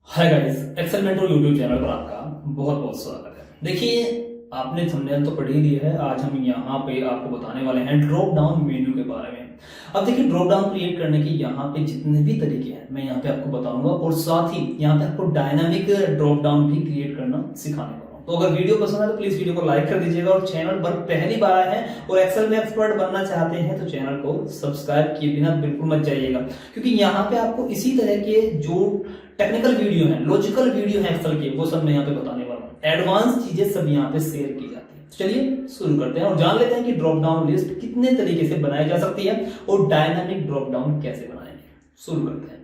हाय guys, Excel Mentor YouTube channel पर आपका बहुत बहुत स्वागत है। देखिए, आपने थंबनेल तो पढ़ ही लिया है। आज हम यहाँ पे आपको बताने वाले हैं ड्रॉप डाउन मेन्यू के बारे में। अब देखिए, ड्रॉप डाउन क्रिएट करने के यहाँ पे जितने भी तरीके हैं मैं यहाँ पे आपको बताऊंगा, और साथ ही यहाँ पे आपको डायनामिक ड्रॉप डाउन भी क्रिएट करना सिखाने वाला हूँ। तो अगर वीडियो पसंद है तो प्लीज वीडियो को लाइक कर दीजिएगा, और चैनल पर पहली बार आए हैं और एक्सेल में एक्सपर्ट बनना चाहते हैं तो चैनल को सब्सक्राइब किए बिना बिल्कुल मत जाइएगा, क्योंकि यहाँ पे आपको इसी तरह के जो टेक्निकल वीडियो है, लॉजिकल वीडियो है एक्सेल के, वो सब मैं यहाँ पे बताने वाला हूँ। एडवांस चीजें सब यहाँ पे शेयर की जाती है। चलिए शुरू करते हैं और जान लेते हैं कि ड्रॉप डाउन लिस्ट कितने तरीके से बनाई जा सकती है और डायनामिक ड्रॉप डाउन कैसे बनाएंगे। शुरू करते हैं।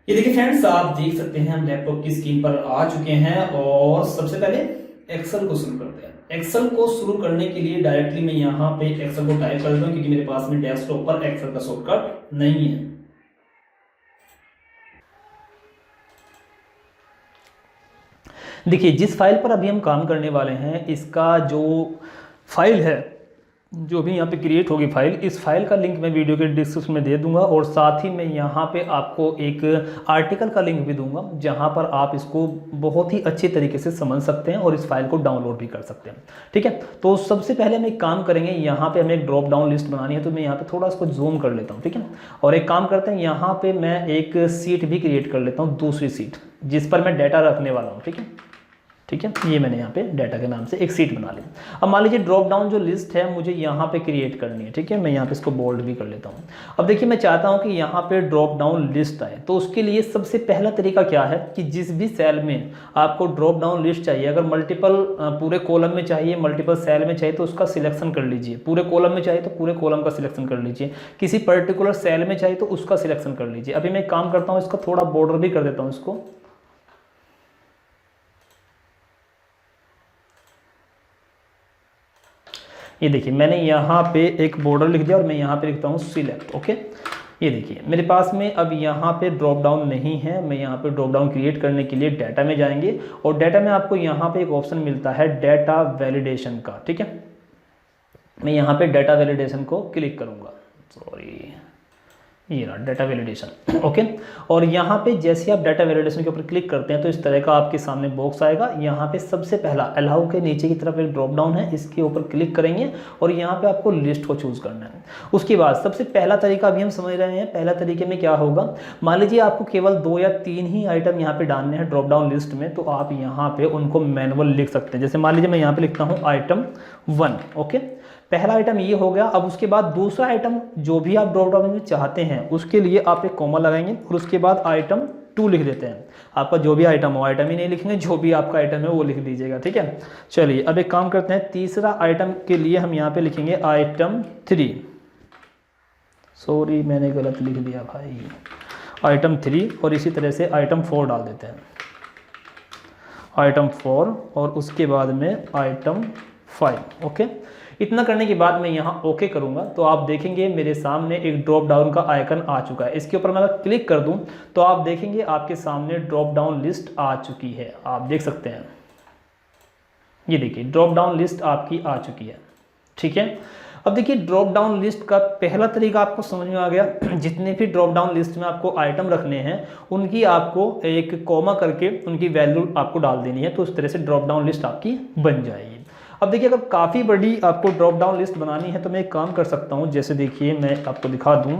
ये देखिए फ्रेंड्स, आप देख सकते हैं हम लैपटॉप की स्क्रीन पर आ चुके हैं और सबसे पहले एक्सेल को शुरू करते हैं। एक्सेल को शुरू करने के लिए डायरेक्टली मैं यहाँ पे एक्सेल को टाइप कर देता हूँ, क्योंकि मेरे पास में डेस्कटॉप पर एक्सेल का शॉर्टकट नहीं है। देखिए, जिस फाइल पर अभी हम काम करने वाले हैं, इसका जो फाइल है, जो भी यहाँ पे क्रिएट होगी फाइल, इस फाइल का लिंक मैं वीडियो के डिस्क्रिप्शन में दे दूंगा, और साथ ही मैं यहाँ पे आपको एक आर्टिकल का लिंक भी दूंगा, जहाँ पर आप इसको बहुत ही अच्छे तरीके से समझ सकते हैं और इस फाइल को डाउनलोड भी कर सकते हैं। ठीक है, तो सबसे पहले हम एक काम करेंगे, यहाँ पे हमें एक ड्रॉप डाउन लिस्ट बनानी है, तो मैं यहाँ पे थोड़ा इसको जूम कर लेता हूँ। ठीक है, और एक काम करते हैं, यहाँ पे मैं एक सीट भी क्रिएट कर लेता हूँ, दूसरी सीट जिस पर मैं डाटा रखने वाला हूँ। ठीक है, ये मैंने यहाँ पे डाटा के नाम से एक सीट बना ली। अब मान लीजिए ड्रॉप डाउन जो लिस्ट है मुझे यहाँ पे क्रिएट करनी है। ठीक है, मैं यहाँ पे इसको बोल्ड भी कर लेता हूँ। अब देखिए, मैं चाहता हूँ कि यहाँ पे ड्रॉप डाउन लिस्ट आए, तो उसके लिए सबसे पहला तरीका क्या है कि जिस भी सेल में आपको ड्रॉप डाउन लिस्ट चाहिए, अगर मल्टीपल पूरे कॉलम में चाहिए, मल्टीपल सेल में चाहिए, तो उसका सिलेक्शन कर लीजिए। पूरे कॉलम में चाहिए तो पूरे कॉलम का सिलेक्शन कर लीजिए, किसी पर्टिकुलर सेल में चाहिए तो उसका सिलेक्शन कर लीजिए। अभी मैं एक काम करता हूँ, इसका थोड़ा बॉर्डर भी कर देता हूँ इसको। ये देखिए, मैंने यहाँ पे एक बॉर्डर लिख दिया और मैं यहाँ पे लिखता हूँ सिलेक्ट। ओके, ये देखिए मेरे पास में अब यहाँ पे ड्रॉप डाउन नहीं है। मैं यहाँ पे ड्रॉप डाउन क्रिएट करने के लिए डाटा में जाएंगे, और डाटा में आपको यहाँ पे एक ऑप्शन मिलता है डाटा वैलिडेशन का। ठीक है, मैं यहाँ पे डाटा वैलिडेशन को क्लिक करूँगा। सॉरी, ये रहा डाटा वैलिडेशन। ओके, और यहाँ पे जैसे आप डाटा वैलिडेशन के ऊपर क्लिक करते हैं तो इस तरह का आपके सामने बॉक्स आएगा। यहाँ पे सबसे पहला अलाउ के नीचे की तरफ एक ड्रॉप डाउन है, इसके ऊपर क्लिक करेंगे और यहाँ पे आपको लिस्ट को चूज करना है। उसके बाद सबसे पहला तरीका अभी हम समझ रहे हैं। पहला तरीके में क्या होगा, मान लीजिए आपको केवल 2 या 3 ही आइटम यहाँ पे डालने हैं ड्रॉप डाउन लिस्ट में, तो आप यहाँ पे उनको मैनुअल लिख सकते हैं। जैसे मान लीजिए मैं यहाँ पे लिखता हूँ आइटम 1। ओके, पहला आइटम ये हो गया। अब उसके बाद दूसरा आइटम जो भी आप ड्रॉप डाउन में चाहते हैं उसके लिए आप एक कॉमा लगाएंगे, और उसके बाद आइटम 2 लिख देते हैं। आपका जो भी आइटम हो, आइटम ही नहीं लिखेंगे, जो भी आपका आइटम है वो लिख दीजिएगा। ठीक है, चलिए अब एक काम करते हैं, तीसरा आइटम के लिए हम यहाँ पे लिखेंगे आइटम 3। सॉरी, मैंने गलत लिख दिया भाई, आइटम 3, और इसी तरह से आइटम 4 डाल देते हैं, आइटम 4, और उसके बाद में आइटम 5। ओके, इतना करने के बाद मैं यहाँ ओके करूँगा तो आप देखेंगे मेरे सामने एक ड्रॉप डाउन का आइकन आ चुका है। इसके ऊपर मैं अगर क्लिक कर दूँ तो आप देखेंगे आपके सामने ड्रॉप डाउन लिस्ट आ चुकी है। आप देख सकते हैं, ये देखिए ड्रॉप डाउन लिस्ट आपकी आ चुकी है। ठीक है, अब देखिए ड्रॉप डाउन लिस्ट का पहला तरीका आपको समझ में आ गया। जितने भी ड्रॉप डाउन लिस्ट में आपको आइटम रखने हैं उनकी आपको एक कॉमा करके उनकी वैल्यू आपको डाल देनी है, तो उस तरह से ड्रॉप डाउन लिस्ट आपकी बन जाएगी। अब देखिए, अगर काफ़ी बड़ी आपको ड्रॉप डाउन लिस्ट बनानी है तो मैं एक काम कर सकता हूँ। जैसे देखिए, मैं आपको दिखा दूँ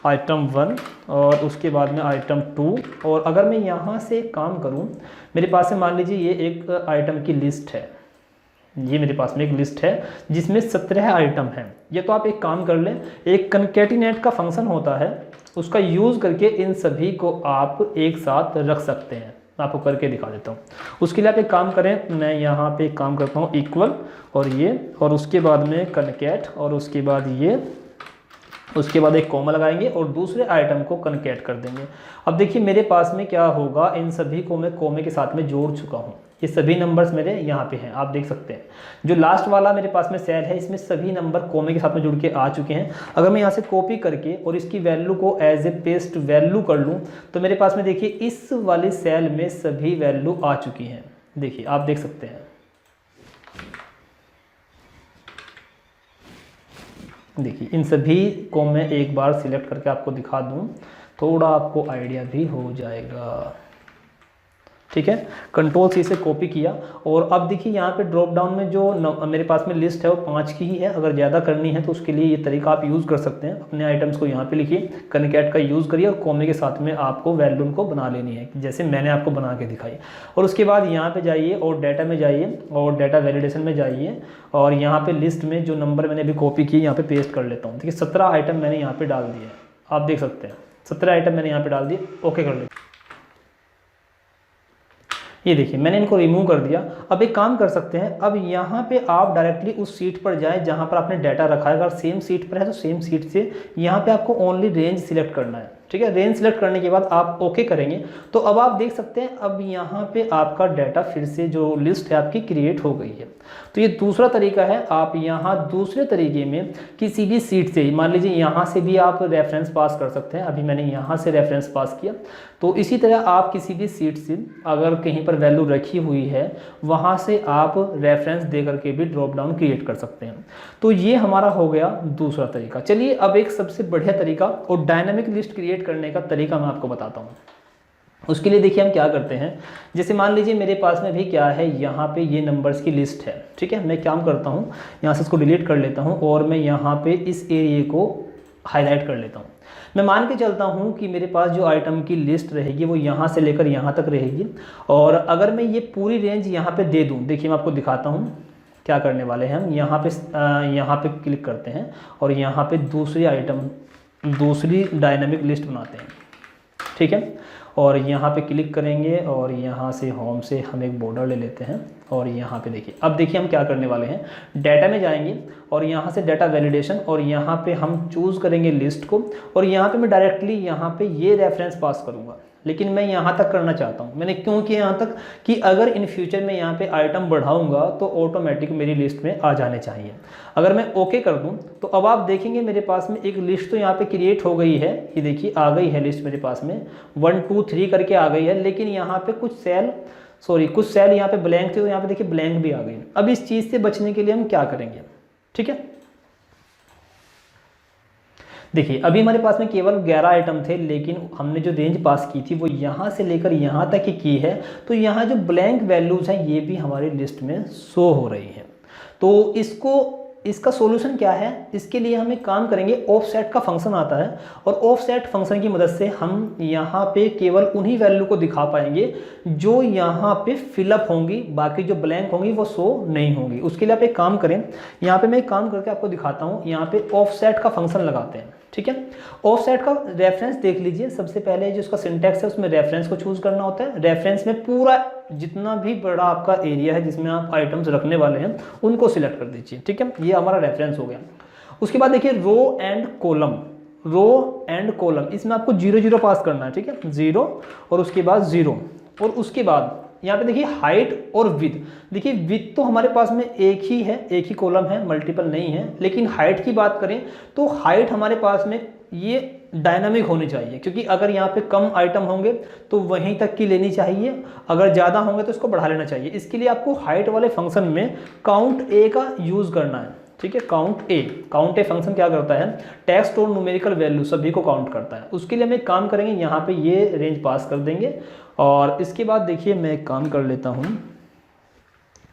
आइटम 1 और उसके बाद में आइटम 2, और अगर मैं यहाँ से एक काम करूँ, मेरे पास में मान लीजिए ये एक आइटम की लिस्ट है, ये मेरे पास में एक लिस्ट है जिसमें 17 आइटम हैं। ये तो आप एक काम कर लें, एक कनकैटिनेट का फंक्शन होता है, उसका यूज़ करके इन सभी को आप एक साथ रख सकते हैं। मैं आपको करके दिखा देता हूँ। उसके लिए आप एक काम करें, मैं यहाँ पे एक काम करता हूँ इक्वल और ये, और उसके बाद में कनकैट, और उसके बाद ये, उसके बाद एक कॉमा लगाएंगे और दूसरे आइटम को कनकैट कर देंगे। अब देखिए मेरे पास में क्या होगा, इन सभी को मैं कॉमे के साथ में जोड़ चुका हूँ। ये सभी नंबर्स मेरे यहाँ पे हैं, आप देख सकते हैं। जो लास्ट वाला मेरे पास में सेल है, इसमें सभी नंबर कॉमे के साथ में जुड़ के आ चुके हैं। अगर मैं यहाँ से कॉपी करके और इसकी वैल्यू को एज ए पेस्ट वैल्यू कर लूँ तो मेरे पास में देखिए इस वाले सेल में सभी वैल्यू आ चुकी हैं। देखिए आप देख सकते हैं, देखिए इन सभी को मैं एक बार सिलेक्ट करके आपको दिखा दूँ थोड़ा आपको आइडिया भी हो जाएगा। ठीक है, कंट्रोल सी से कॉपी किया और अब देखिए यहाँ पे ड्रॉप डाउन में जो मेरे पास में लिस्ट है वो 5 की ही है। अगर ज़्यादा करनी है तो उसके लिए ये तरीका आप यूज़ कर सकते हैं। अपने आइटम्स को यहाँ पे लिखिए, कनकैट का यूज़ करिए और कॉमे के साथ में आपको वैल्यू को बना लेनी है जैसे मैंने आपको बना के दिखाई। और उसके बाद यहाँ पे जाइए और डाटा में जाइए और डाटा वैलिडेशन में जाइए और यहाँ पे लिस्ट में जो नंबर मैंने अभी कॉपी किए यहाँ पे पेस्ट कर लेता हूँ। देखिए 17 आइटम मैंने यहाँ पे डाल दिए, आप देख सकते हैं 17 आइटम मैंने यहाँ पे डाल दिए। ओके कर लेते, ये देखिए मैंने इनको रिमूव कर दिया। अब एक काम कर सकते हैं, अब यहाँ पे आप डायरेक्टली उस सीट पर जाएं जहाँ पर आपने डाटा रखा है। अगर सेम सीट पर है तो सेम सीट से यहाँ पे आपको ओनली रेंज सिलेक्ट करना है। ठीक है, रेंज सिलेक्ट करने के बाद आप ओके करेंगे तो अब आप देख सकते हैं अब यहाँ पे आपका डाटा फिर से जो लिस्ट है आपकी क्रिएट हो गई है। तो ये दूसरा तरीका है। आप यहाँ दूसरे तरीके में किसी भी सीट से, मान लीजिए यहाँ से भी आप रेफरेंस पास कर सकते हैं। अभी मैंने यहाँ से रेफरेंस पास किया, तो इसी तरह आप किसी भी सीट से अगर कहीं पर वैल्यू रखी हुई है वहाँ से आप रेफरेंस दे करके भी ड्रॉप डाउन क्रिएट कर सकते हैं। तो ये हमारा हो गया दूसरा तरीका। चलिए अब एक सबसे बढ़िया तरीका और डायनामिक लिस्ट क्रिएट करने का तरीका मैं आपको बताता हूँ। उसके लिए देखिए हम क्या करते हैं, जैसे मान लीजिए मेरे पास में भी क्या है, यहाँ पे ये नंबर्स की लिस्ट है। ठीक है, मैं काम करता हूँ यहाँ से इसको डिलीट कर लेता हूँ और मैं यहाँ पे इस एरिया को हाईलाइट कर लेता हूँ। मैं मान के चलता हूँ कि मेरे पास जो आइटम की लिस्ट रहेगी वो यहाँ से लेकर यहाँ तक रहेगी। और अगर मैं ये पूरी रेंज यहाँ पे दे दूँ, देखिए मैं आपको दिखाता हूँ क्या करने वाले हैं हम। यहाँ पे क्लिक करते हैं और यहाँ पे दूसरी आइटम, दूसरी डायनामिक लिस्ट बनाते हैं। ठीक है, और यहाँ पे क्लिक करेंगे और यहाँ से होम से हम एक बॉर्डर ले लेते हैं और यहाँ पे देखिए, अब देखिए हम क्या करने वाले हैं, डाटा में जाएंगे और यहाँ से डाटा वैलिडेशन और यहाँ पे हम चूज़ करेंगे लिस्ट को और यहाँ पे मैं डायरेक्टली यहाँ पे ये रेफरेंस पास करूँगा। लेकिन मैं यहाँ तक करना चाहता हूँ। मैंने क्यों किया यहाँ तक कि अगर इन फ्यूचर में यहाँ पे आइटम बढ़ाऊँगा तो ऑटोमेटिक मेरी लिस्ट में आ जाने चाहिए। अगर मैं ओके कर दूँ तो अब आप देखेंगे मेरे पास में एक लिस्ट तो यहाँ पे क्रिएट हो गई है। ये देखिए आ गई है लिस्ट मेरे पास में 1 2 3 करके आ गई है। लेकिन यहाँ पे कुछ सेल यहाँ पे ब्लैंक थे तो यहाँ पे देखिए ब्लैंक भी आ गई। अब इस चीज़ से बचने के लिए हम क्या करेंगे, ठीक है, देखिए अभी हमारे पास में केवल 11 आइटम थे लेकिन हमने जो रेंज पास की थी वो यहाँ से लेकर यहाँ तक ही की है। तो यहाँ जो ब्लैंक वैल्यूज़ हैं ये भी हमारी लिस्ट में शो हो रही हैं। तो इसका सॉल्यूशन क्या है, इसके लिए हम एक काम करेंगे, ऑफसेट का फंक्शन आता है और ऑफसेट फंक्शन की मदद से हम यहाँ पे केवल उन्हीं वैल्यू को दिखा पाएंगे जो यहाँ पे फिलअप होंगी, बाकी जो ब्लैंक होंगी वो शो नहीं होंगी। उसके लिए आप एक काम करें, यहाँ पे मैं एक काम करके आपको दिखाता हूँ। यहाँ पे ऑफसेट का फंक्शन लगाते हैं। ठीक है, ऑफसेट का रेफरेंस देख लीजिए। सबसे पहले जो उसका सिंटैक्स है उसमें रेफरेंस को चूज करना होता है। रेफरेंस में पूरा जितना भी बड़ा आपका एरिया है जिसमें आप आइटम्स रखने वाले हैं उनको सिलेक्ट कर दीजिए। ठीक है, ये हमारा रेफरेंस हो गया। उसके बाद देखिए रो एंड कॉलम, इसमें आपको 0 0 पास करना है। ठीक है, 0 और उसके बाद 0 और उसके बाद यहाँ पे देखिए हाइट और विड्थ। देखिए विड्थ तो हमारे पास में एक ही है, एक ही कॉलम है, मल्टीपल नहीं है। लेकिन हाइट की बात करें तो हाइट हमारे पास में ये डायनामिक होनी चाहिए, क्योंकि अगर यहाँ पे कम आइटम होंगे तो वहीं तक की लेनी चाहिए, अगर ज़्यादा होंगे तो इसको बढ़ा लेना चाहिए। इसके लिए आपको हाइट वाले फंक्शन में काउंट ए का यूज़ करना है। ठीक है, काउंट ए फंक्शन क्या करता है, टेक्स्ट और न्यूमेरिकल वैल्यू सभी को काउंट करता है। उसके लिए हम एक काम करेंगे, यहाँ पे ये रेंज पास कर देंगे और इसके बाद देखिए मैं एक काम कर लेता हूँ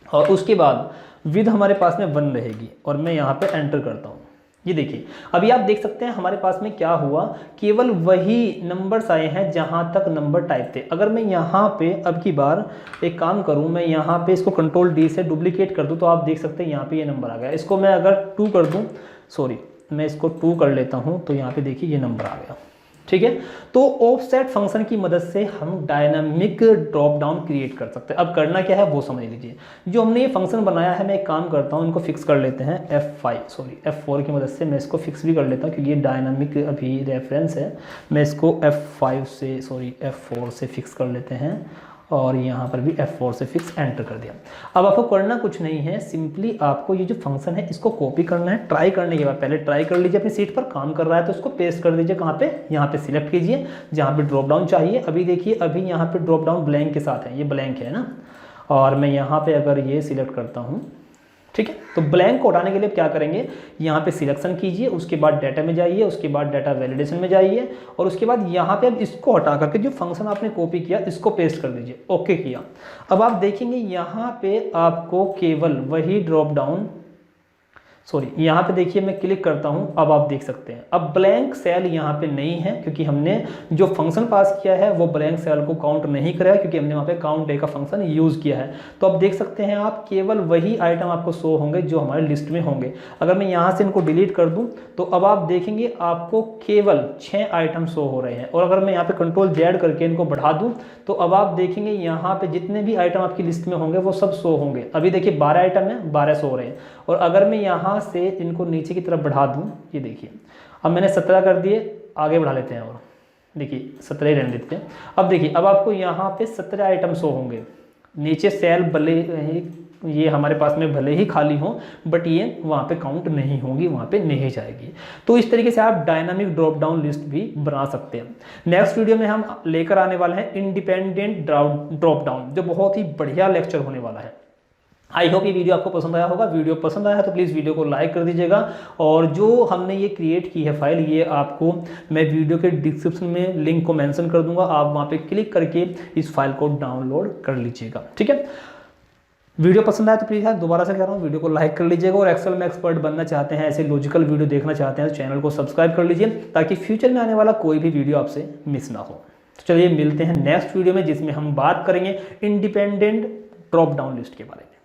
और उसके बाद विद हमारे पास में 1 रहेगी और मैं यहाँ पे एंटर करता हूँ। ये देखिए अभी आप देख सकते हैं हमारे पास में क्या हुआ, केवल वही नंबर्स आए हैं जहां तक नंबर टाइप थे। अगर मैं यहाँ पे अब की बार एक काम करूं, मैं यहाँ पे इसको कंट्रोल डी से डुप्लीकेट कर दूं तो आप देख सकते हैं यहाँ पे ये नंबर आ गया। इसको मैं अगर 2 कर दूं, मैं इसको 2 कर लेता हूँ तो यहाँ पे देखिए ये नंबर आ गया। ठीक है, तो ऑफसेट फंक्शन की मदद से हम डायनामिक ड्रॉप डाउन क्रिएट कर सकते हैं। अब करना क्या है वो समझ लीजिए। जो हमने ये फंक्शन बनाया है, मैं एक काम करता हूँ, इनको फिक्स कर लेते हैं F4 की मदद से मैं इसको फिक्स भी कर लेता हूँ, क्योंकि ये डायनामिक अभी रेफरेंस है। मैं इसको F4 से फिक्स कर लेते हैं और यहाँ पर भी F4 से फिक्स एंटर कर दिया। अब आपको करना कुछ नहीं है, सिंपली आपको ये जो फंक्शन है इसको कॉपी करना है। ट्राई करने के बाद पहले ट्राई कर लीजिए, अपनी सीट पर काम कर रहा है तो इसको पेस्ट कर दीजिए। कहाँ पे, यहाँ पे सिलेक्ट कीजिए जहाँ पे ड्रॉप डाउन चाहिए। अभी देखिए अभी यहाँ पे ड्रॉप डाउन ब्लैंक के साथ है, ये ब्लैंक है ना, और मैं यहाँ पे अगर ये सिलेक्ट करता हूँ, ठीक है। तो ब्लैंक को हटाने के लिए क्या करेंगे, यहाँ पे सिलेक्शन कीजिए, उसके बाद डाटा में जाइए, उसके बाद डाटा वैलिडेशन में जाइए और उसके बाद यहाँ पे अब इसको हटा करके जो फंक्शन आपने कॉपी किया इसको पेस्ट कर दीजिए। ओके किया। अब आप देखेंगे यहाँ पे आपको केवल वही ड्रॉप डाउन, सॉरी यहाँ पे देखिए मैं क्लिक करता हूँ, अब आप देख सकते हैं अब ब्लैंक सेल यहाँ पे नहीं है क्योंकि हमने जो फंक्शन पास किया है वो ब्लैंक सेल को काउंट नहीं करा है क्योंकि हमने वहाँ पे काउंट डे का फंक्शन यूज़ किया है। तो अब देख सकते हैं आप केवल वही आइटम आपको शो होंगे जो हमारे लिस्ट में होंगे। अगर मैं यहाँ से इनको डिलीट कर दूँ तो अब आप देखेंगे आपको केवल 6 आइटम शो हो रहे हैं। और अगर मैं यहाँ पे कंट्रोल जेड करके इनको बढ़ा दूँ तो अब आप देखेंगे यहाँ पे जितने भी आइटम आपकी लिस्ट में होंगे वो सब शो होंगे। अभी देखिए 12 आइटम है, 12 शो हो रहे हैं। और अगर मैं यहाँ से इनको नीचे की तरफ बढ़ा दूँ, ये देखिए अब मैंने 17 कर दिए, आगे बढ़ा लेते हैं और देखिए 17 ही रहने देते हैं। अब देखिए अब आपको यहाँ पे 17 आइटम शो होंगे। नीचे सेल भले ये हमारे पास में भले ही खाली हो बट ये वहाँ पे काउंट नहीं होंगी, वहाँ पे नहीं जाएगी। तो इस तरीके से आप डायनामिक ड्रॉप डाउन लिस्ट भी बना सकते हैं। नेक्स्ट वीडियो में हम लेकर आने वाले हैं इंडिपेंडेंट ड्रॉप डाउन, जो बहुत ही बढ़िया लेक्चर होने वाला है। आई होप ये वीडियो आपको पसंद आया होगा। वीडियो पसंद आया तो प्लीज़ वीडियो को लाइक कर दीजिएगा और जो हमने ये क्रिएट की है फाइल, ये आपको मैं वीडियो के डिस्क्रिप्शन में लिंक को मेंशन कर दूंगा, आप वहाँ पे क्लिक करके इस फाइल को डाउनलोड कर लीजिएगा। ठीक है, वीडियो पसंद आया तो प्लीज़ दोबारा से कह रहा हूँ वीडियो को लाइक कर लीजिएगा और एक्सेल में एक्सपर्ट बनना चाहते हैं, ऐसे लॉजिकल वीडियो देखना चाहते हैं तो चैनल को सब्सक्राइब कर लीजिए ताकि फ्यूचर में आने वाला कोई भी वीडियो आपसे मिस ना हो। तो चलिए मिलते हैं नेक्स्ट वीडियो में जिसमें हम बात करेंगे इंडिपेंडेंट ड्रॉप डाउन लिस्ट के बारे में।